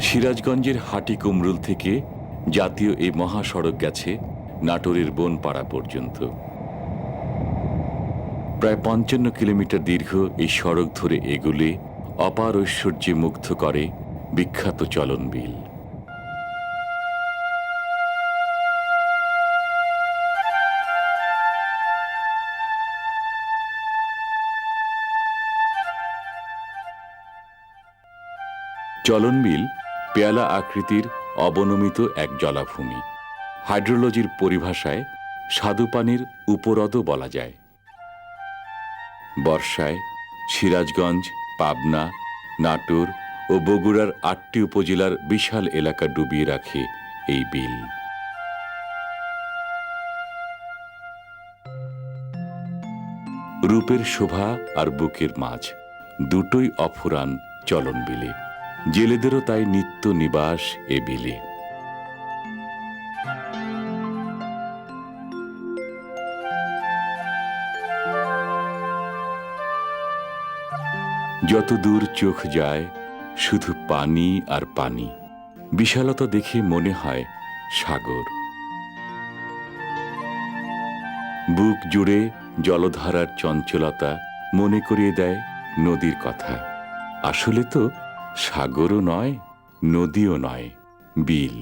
সিরাজগঞ্জের হাটিকুমরুল থেকে জাতীয় এই মহাসড়ক গেছে নাটোরের বনপাড়া পর্যন্ত। প্রায় ৫৫ কিলোমিটার দীর্ঘ এই সড়ক ধরে এগুলে অপার ঐশ্বর্যে মুগ্ধ করে বিখ্যাত চলন বিল। চলন বিল পেয়ালা আকৃতির অবনমিত এক জলাভূমি। হাইড্রোলজির পরিভাষায় স্বাদুপানির উপহ্রদও বলা যায়। বর্ষায় সিরাজগঞ্জ, পাবনা, নাটোর ও বগুড়ার ৮টি উপজেলার বিশাল এলাকা ডুবিয়ে রাখে এই বিল। রূপের শোভা আর বুকের মাঝ দুটোই অফুরান চলন বিলে। জেলেদেরও তাই নিত্য নিবাস এ বিলে। যত দূর চোখ যায় শুধু পানি আর পানি। বিশালতা দেখে মনে হয় সাগর। বুক জুড়ে জলধারার চঞ্চলতা মনে করিয়ে দেয় নদীর কথা। আসলে তো সাগরও নয়, নদীও নয়, বিল।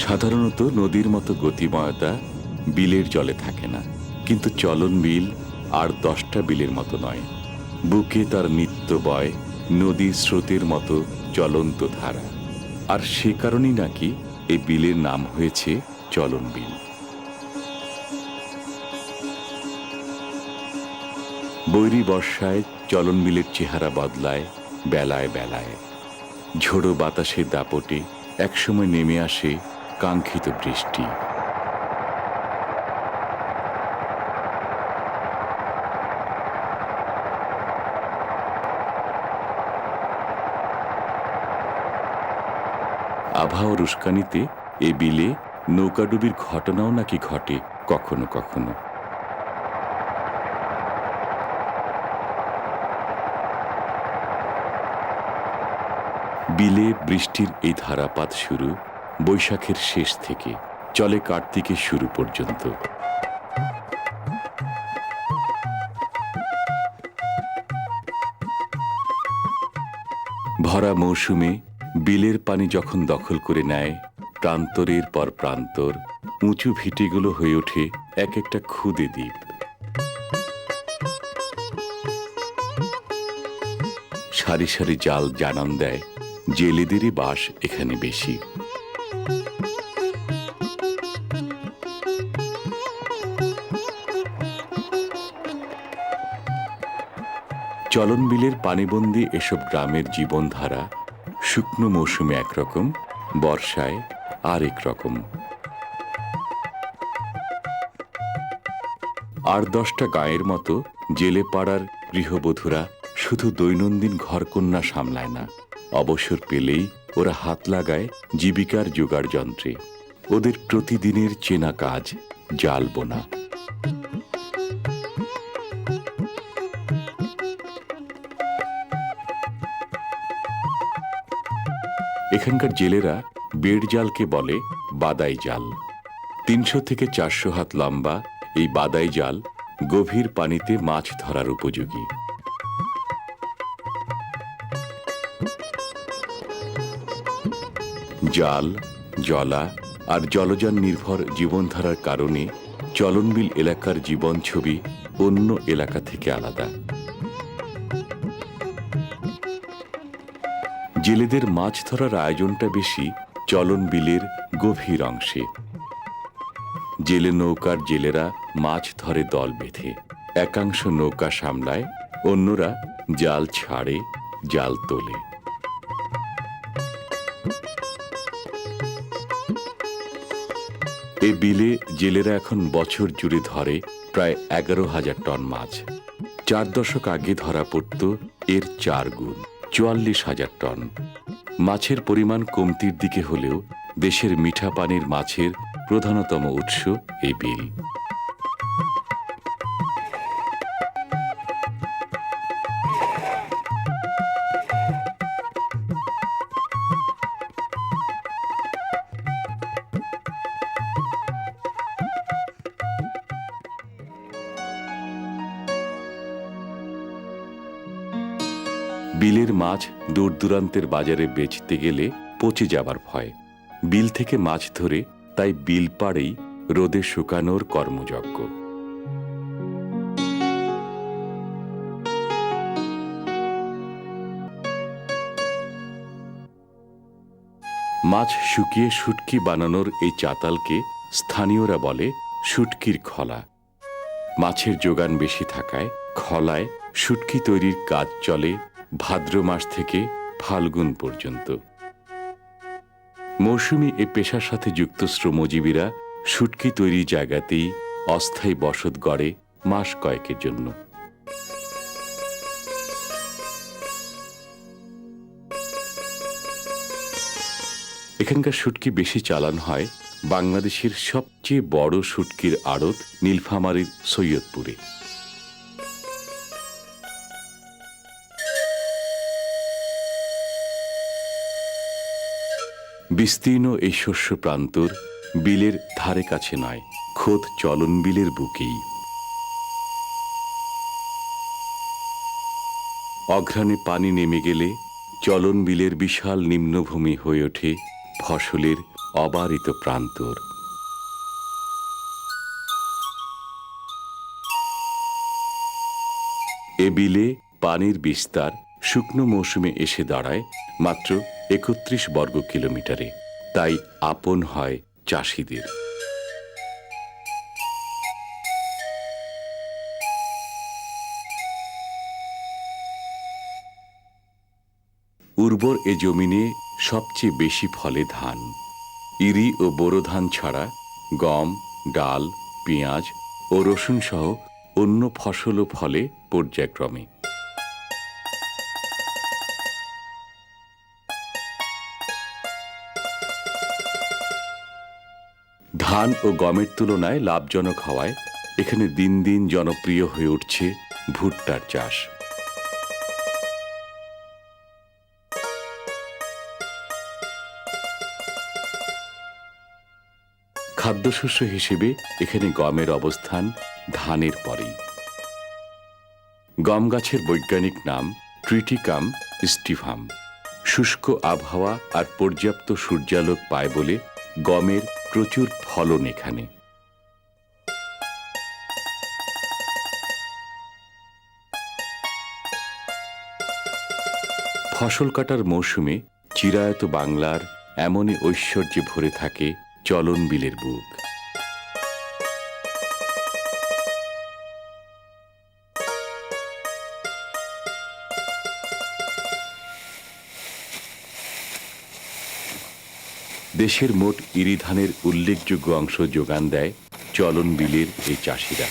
সাধারণত নদীর মতো গতিময়তা বিলের জলে থাকে না, কিন্তু চলন বিল আর 10টা বিলের মতো নয়। বুকে তার নিত্য বয় নদীর স্রোতের মতো চলন্ত ধারা। আর সে কারণেই নাকি এই বিলের নাম হয়েছে চলন বিল। বৈরী বর্ষায় চলন বিলের চেহারা বদলায় বেলায় বেলায়। ঝোড়ো বাতাসের দাপটে একসময় নেমে আসে কাঙ্ক্ষিত বৃষ্টি। আবহাওয়ার উস্কানিতে এ বিলে নৌকাডুবির ঘটনাও নাকি ঘটে কখনো কখনো। বিলে বৃষ্টির এই ধারাপাত শুরু বৈশাখের শেষ থেকে, চলে কার্তিকের শুরু পর্যন্ত। ভরা মৌসুমে বিলের পানি যখন দখল করে নেয় প্রান্তরের পর প্রান্তর, উঁচু ভিটেগুলো হয়ে ওঠে এক একটা ক্ষুদে দ্বীপ। সারি সারি জাল জানান দেয় জেলেদেরই বাস এখানে বেশি। চলন বিলের পানিবন্দী এসব গ্রামের জীবনধারা শুকনো মৌসুমে একরকম, বর্ষায় আর একরকম। ৮-১০টা গাঁয়ের মতো জেলে পাড়ার গৃহবধূরা শুধু দৈনন্দিন ঘরকন্যা সামলায় না, অবসর পেলেই ওরা হাত লাগায় জীবিকার জোগাড় যন্ত্রে। ওদের প্রতিদিনের চেনা কাজ জাল বোনা। এখানকার জেলেরা বেড় জালকে বলে বাদাই জাল। ৩০০ থেকে ৪০০ হাত লম্বা এই বাদাই জাল গভীর পানিতে মাছ ধরার উপযোগী। জাল, জলা আর জলযান নির্ভর জীবনধারার কারণে চলনবিল এলাকার জীবন ছবি অন্য এলাকা থেকে আলাদা। জেলেদের মাছ ধরার আয়োজনটা বেশি চলন বিলের গভীর অংশে। জেলে নৌকার জেলেরা মাছ ধরে দল বেঁধে। একাংশ নৌকা সামলায়, অন্যরা জাল ছাড়ে, জাল তোলে। এ বিলে জেলেরা এখন বছর জুড়ে ধরে প্রায় ১১,০০০ টন মাছ। ৪ দশক আগে ধরা পড়ত এর ৪ গুণ, ৪৪,০০০ টন। মাছের পরিমাণ কমতির দিকে হলেও দেশের মিঠা পানির মাছের প্রধানতম উৎস এই বিল। বিলের মাছ দূর দূরান্তের বাজারে বেচতে গেলে পচে যাবার ভয়। বিল থেকে মাছ ধরে তাই বিল পাড়েই রোদে শুকানোর কর্মযজ্ঞ। মাছ শুকিয়ে শুটকি বানানোর এই চাতালকে স্থানীয়রা বলে শুটকির খলা। মাছের যোগান বেশি থাকায় খলায় শুটকি তৈরির কাজ চলে ভাদ্র মাস থেকে ফাল্গুন পর্যন্ত। মৌসুমী এ পেশার সাথে যুক্ত শ্রমজীবীরা শুটকি তৈরির জায়গাতেই অস্থায়ী বসত গড়ে মাস কয়েকের জন্য। এখানকার শুটকি বেশি চালান হয় বাংলাদেশের সবচেয়ে বড় শুটকির আড়ত নীলফামারীর সৈয়দপুরে। বিস্তীর্ণ এই শস্য প্রান্তর বিলের ধারে কাছে নয়, খোদ চলন বিলের বুকেই। অঘ্রাণে পানি নেমে গেলে চলন বিলের বিশাল নিম্নভূমি হয়ে ওঠে ফসলের অবারিত প্রান্তর। এ বিলে পানির বিস্তার শুকনো মৌসুমে এসে দাঁড়ায় মাত্র ৩১ বর্গ কিলোমিটারে, তাই আপন হয় চাষিদের। উর্বর এ জমিনে সবচেয়ে বেশি ফলে ধান। ইরি ও বোরো ধান ছাড়া গম, ডাল, পেঁয়াজ ও রসুন সহ অন্য ফসলও ফলে পর্যায়ক্রমে। ধান ও গমের তুলনায় লাভজনক হওয়ায় এখানে দিন দিন জনপ্রিয় হয়ে উঠছে ভুট্টার চাষ। খাদ্যশস্য হিসেবে এখানে গমের অবস্থান ধানের পরেই। গম গাছের বৈজ্ঞানিক নাম ট্রিটিকাম স্টিভাম। শুষ্ক আবহাওয়া আর পর্যাপ্ত সূর্যালোক পায় বলে গমের প্রচুর ফলন এখানে। ফসল কাটার মৌসুমে চিরায়ত বাংলার এমনই ঐশ্বর্যে ভরে থাকে চলন বিলের বুক। দেশের মোট ইরি ধানের উল্লেখযোগ্য অংশ যোগান দেয় চলন বিলের এই চাষিরা।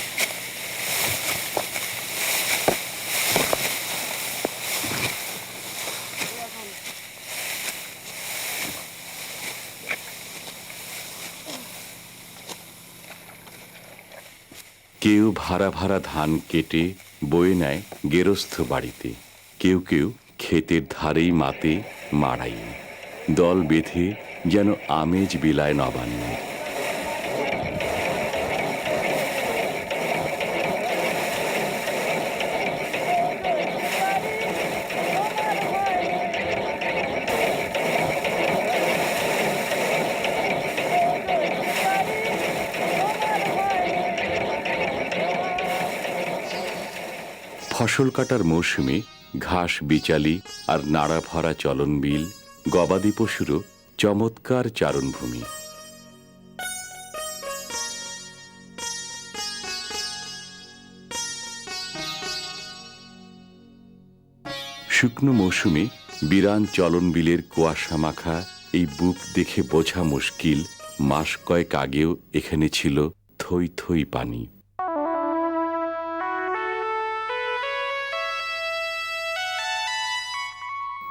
কেউ ভাড়া ভাড়া ধান কেটে বয়ে নেয় গেরস্থ বাড়িতে, কেউ কেউ ক্ষেতের ধারেই মাতে মাড়াই, দল বেঁধে যেন আমেজ বিলায় নবান্ন। ফসল কাটার মৌসুমে ঘাস বিচালি আর নাড়া ভরা চলন বিল গবাদি পশুরও চমৎকার চারণভূমি। শুকনো মৌসুমে বিরান চলন বিলের কুয়াশা মাখা এই বুক দেখে বোঝা মুশকিল মাস কয়েক আগেও এখানে ছিল থই থই পানি।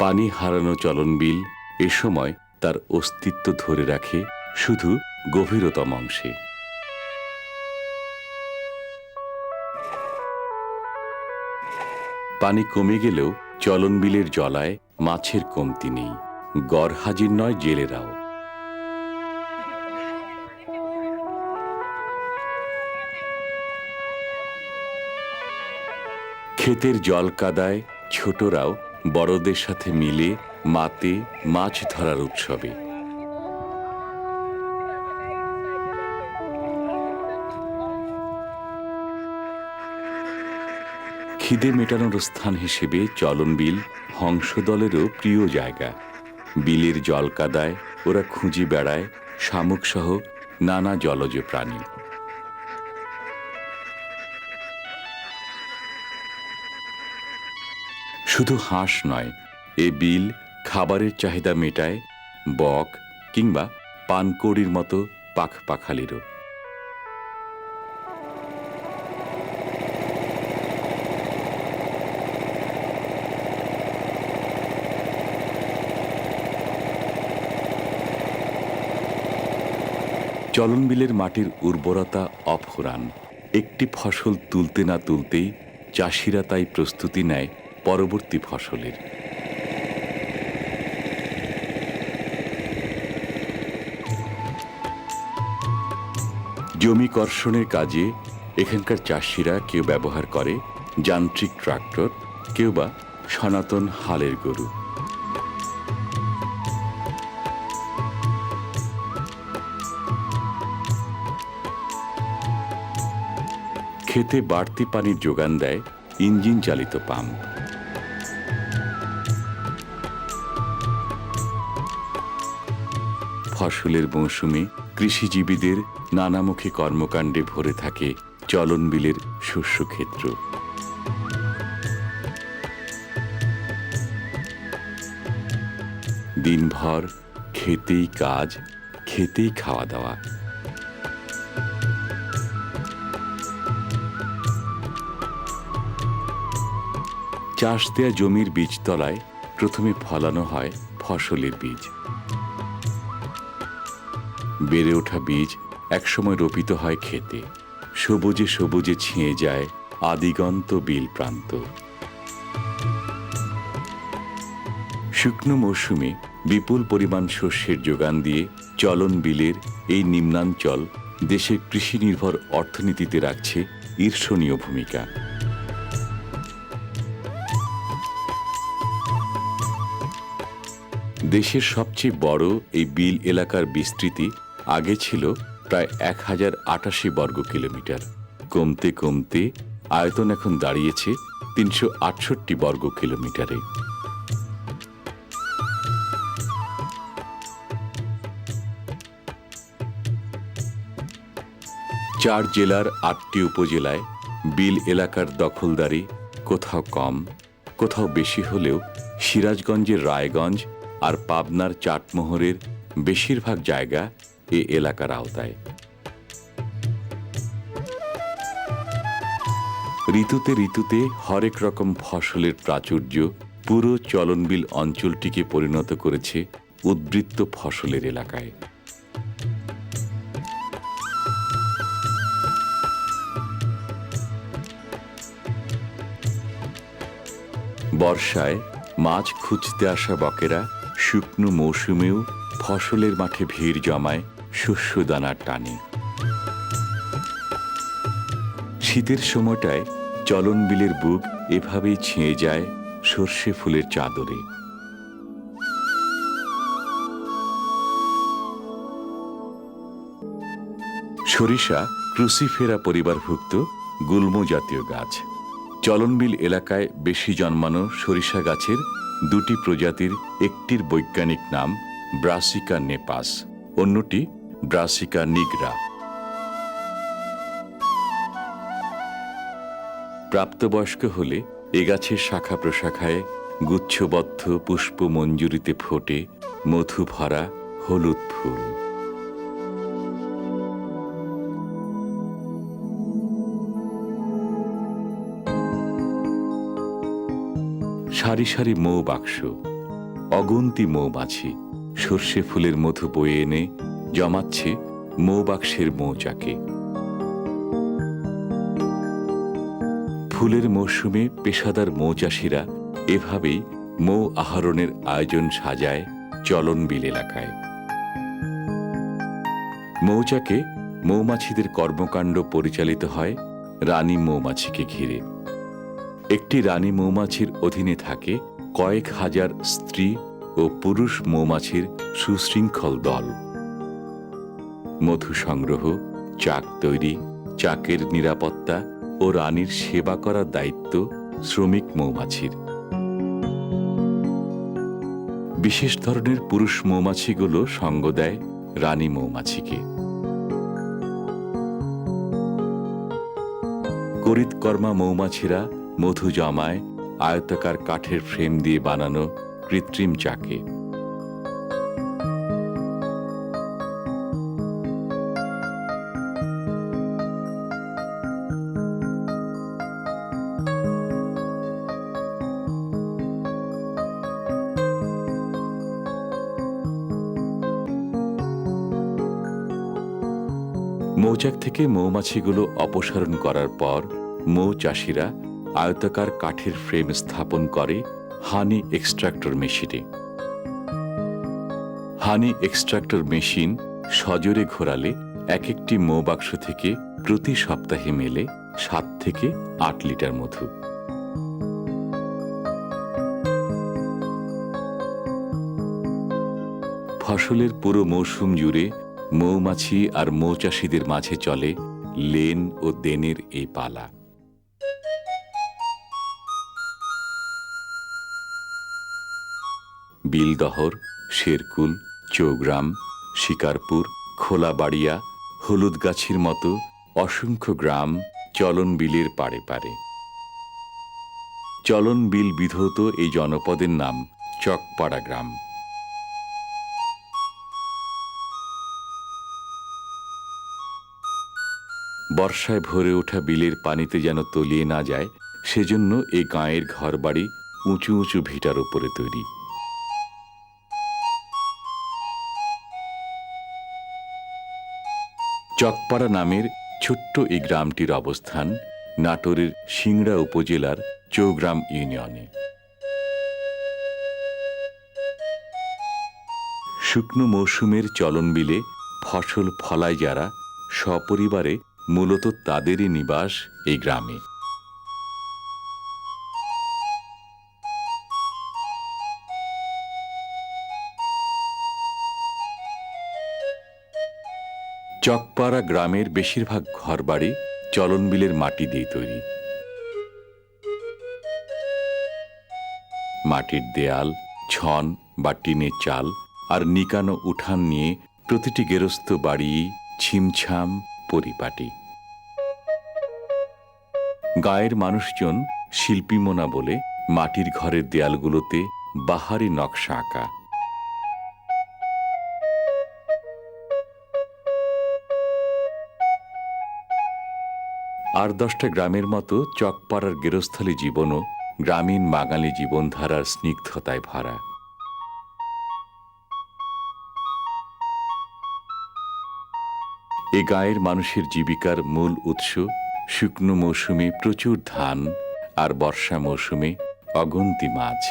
পানি হারানো চলন বিল এ সময় তার অস্তিত্ব ধরে রাখে শুধু গভীরতম অংশে। পানি কমে গেলেও চলন বিলের জলায় মাছের কমতি নেই, গড় হাজির নয় জেলেরাও। ক্ষেতের জল কাদায় ছোটরাও বড়দের সাথে মিলে মাতে মাছ ধরার উৎসবে। খিদে মেটানোর স্থান হিসেবে চলন বিল হংসদলেরও প্রিয় জায়গা। বিলের জলকাদায় ওরা খুঁজে বেড়ায় শামুক সহ নানা জলজ প্রাণী। শুধু হাঁস নয়, এ বিল খাবারের চাহিদা মেটায় বক কিংবা পানকৌড়ির মতো পাখপাখালিরও। চলন বিলের মাটির উর্বরতা অফুরান। একটি ফসল তুলতে না তুলতেই চাষিরা তাই প্রস্তুতি নেয় পরবর্তী ফসলের। জমি কর্ষণের কাজে এখানকার চাষিরা কেউ ব্যবহার করে যান্ত্রিক ট্রাক্টর, কেউ বা সনাতন হালের গরু। খেতে বাড়তি পানির যোগান দেয় ইঞ্জিন চালিত পাম্প। ফসলের মৌসুমে কৃষিজীবীদের নানামুখী কর্মকাণ্ডে ভরে থাকে চলন বিলের শস্যক্ষেত্র। দিনভর খেতেই কাজ, খেতেই খাওয়া দাওয়া। চাষ দেয়া জমির বীজতলায় প্রথমে ফলানো হয় ফসলের বীজ। বেড়ে ওঠা বীজ একসময় রোপিত হয় ক্ষেতে। সবুজে সবুজে ছিঁয়ে যায় আদিগন্ত বিল প্রান্ত। শুকনো মৌসুমে বিপুল পরিমাণ শস্যের যোগান দিয়ে চলন বিলের এই নিম্নাঞ্চল দেশের কৃষি নির্ভর অর্থনীতিতে রাখছে ঈর্ষণীয় ভূমিকা। দেশের সবচেয়ে বড় এই বিল এলাকার বিস্তৃতি আগে ছিল প্রায় 1088 বর্গ কিলোমিটার। কমতে কমতে আয়তন এখন দাঁড়িয়েছে 368 বর্গ কিলোমিটারে। চার জেলার 8টি উপজেলায় বিল এলাকার দখলদারি কোথাও কম, কোথাও বেশি হলেও সিরাজগঞ্জের রায়গঞ্জ আর পাবনার চাটমোহরের বেশিরভাগ জায়গা এ এলাকার আওতায়। ঋতুতে ঋতুতে হরেক রকম ফসলের প্রাচুর্য পুরো চলনবিল অঞ্চলটিকে পরিণত করেছে উদ্বৃত্ত ফসলের এলাকায়। বর্ষায় মাছ খুঁজতে আসা বকেরা শুকনো মৌসুমেও ফসলের মাঠে ভিড় জমায় শস্যদানার টানে। শীতের সময়টায় চলন বিলের বুক এভাবেই ছেয়ে যায় সর্ষে ফুলের চাদরে। সরিষা ক্রুসিফেরা পরিবারভুক্ত গুল্ম জাতীয় গাছ। চলনবিল এলাকায় বেশি জন্মানো সরিষা গাছের দুটি প্রজাতির একটির বৈজ্ঞানিক নাম ব্রাসিকা নেপাস, অন্যটি ব্রাসিকা নিগ্রা। প্রাপ্তবয়স্ক হলে এ গাছের শাখা প্রশাখায় গুচ্ছবদ্ধ পুষ্পমঞ্জুরিতে ফোটে মধু ভরা হলুদ ফুল। সারি সারি মৌ বাক্স, অগুন্তি মৌমাছি সর্ষে ফুলের মধু বয়ে এনে জমাচ্ছে মৌবাক্সের মৌচাকে। ফুলের মৌসুমে পেশাদার মৌচাষীরা এভাবেই মৌ আহরণের আয়োজন সাজায় চলনবিল এলাকায়। মৌচাকে মৌমাছিদের কর্মকাণ্ড পরিচালিত হয় রানী মৌমাছিকে ঘিরে। একটি রানী মৌমাছির অধীনে থাকে কয়েক হাজার স্ত্রী ও পুরুষ মৌমাছির সুশৃঙ্খল দল। মধু সংগ্রহ, চাক তৈরি, চাকের নিরাপত্তা ও রানীর সেবা করার দায়িত্ব শ্রমিক মৌমাছির। বিশেষ ধরনের পুরুষ মৌমাছিগুলো সঙ্গ দেয় রানী মৌমাছিকে। করিতকর্মা মৌমাছিরা মধু জমায় আয়তাকার কাঠের ফ্রেম দিয়ে বানানো কৃত্রিম চাকে। মৌচাক থেকে মৌমাছিগুলো অপসারণ করার পর মৌচাষিরা আয়তাকার কাঠের ফ্রেম স্থাপন করে হানি এক্সট্রাক্টর মেশিনে। হানি এক্সট্রাক্টর মেশিন সজোরে ঘোরালে এক একটি মৌবাক্স থেকে প্রতি সপ্তাহে মেলে 7 থেকে 8 লিটার মধু। ফসলের পুরো মৌসুম জুড়ে মৌমাছি আর মৌচাষীদের মাঝে চলে লেন ও দেনের এই পালা। বিলদহর, শেরকুল, চৌগ্রাম, শিকারপুর, খোলাবাড়িয়া, হলুদগাছির মতো অসংখ্য গ্রাম চলন বিলের পাড়ে পাড়ে। চলন বিল বিধৌত এই জনপদের নাম চকপাড়া গ্রাম। বর্ষায় ভরে ওঠা বিলের পানিতে যেন তলিয়ে না যায়, সেজন্য এই গাঁয়ের ঘরবাড়ি উঁচু উঁচু ভিটার উপরে তৈরি। চকপাড়া নামের ছোট্ট এই গ্রামটির অবস্থান নাটোরের সিংড়া উপজেলার চৌগ্রাম ইউনিয়নে। শুকনো মৌসুমের চলন বিলে ফসল ফলায় যারা, সপরিবারে মূলত তাদেরই নিবাস এই গ্রামে। চকপাড়া গ্রামের বেশিরভাগ ঘরবাড়ি চলন বিলের মাটি দিয়ে তৈরি। মাটির দেয়াল, ছন বা টিনের চাল আর নিকানো উঠান নিয়ে প্রতিটি গেরস্থ বাড়ি ছিমছাম পরিপাটি। গায়ের মানুষজন শিল্পীমনা বলে মাটির ঘরের দেয়ালগুলোতে বাহারি নকশা আঁকা। আর 10টা গ্রামের মতো চকপাড়ার গেরস্থলী জীবনও গ্রামীণ বাঙালি জীবনধারার স্নিগ্ধতায় ভরা। এ গাঁয়ের মানুষের জীবিকার মূল উৎস শুকনো মৌসুমে প্রচুর ধান আর বর্ষা মৌসুমে অগুন্তি মাছ।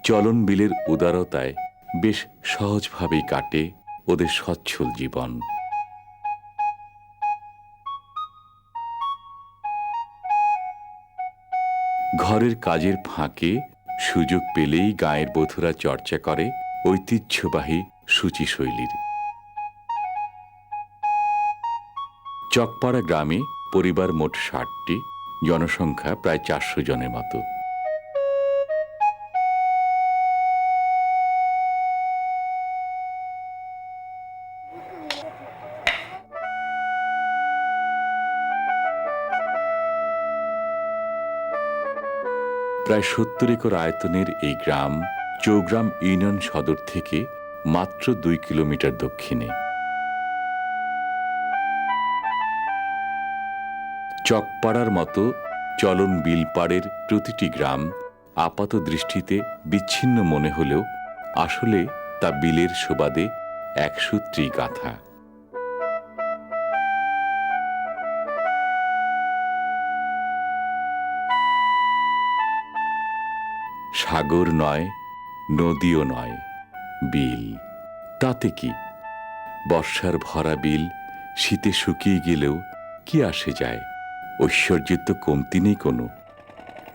চলন বিলের উদারতায় বেশ সহজভাবেই কাটে ওদের সচ্ছল জীবন। ঘরের কাজের ফাঁকে সুযোগ পেলেই গাঁয়ের বধূরা চর্চা করে ঐতিহ্যবাহী সূচিশৈলীর। চকপাড়া গ্রামে পরিবার মোট 60টি, জনসংখ্যা প্রায় 400 জনের মতো। প্রায় 70 একর আয়তনের এই গ্রাম চৌগ্রাম ইউনিয়ন সদর থেকে মাত্র 2 কিলোমিটার দক্ষিণে। চকপাড়ার মতো চলন বিলপাড়ের প্রতিটি গ্রাম আপাত দৃষ্টিতে বিচ্ছিন্ন মনে হলেও আসলে তা বিলের সুবাদে একসূত্রী গাথা। সাগর নয়, নদীও নয়, বিল। তাতে কি? বর্ষার ভরা বিল শীতে শুকিয়ে গেলেও কি আসে যায়? ঐশ্বর্যের তো কমতি নেই কোনো,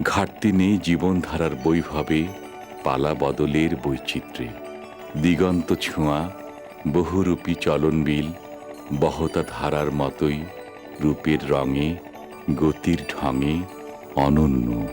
ঘাটতি নেই জীবনধারার বৈভবে, পালা বদলের বৈচিত্র্যে। দিগন্ত ছোঁয়া বহুরূপী চলনবিল বহতা ধারার মতোই, রূপের রঙে গতির ঢঙে অনন্য।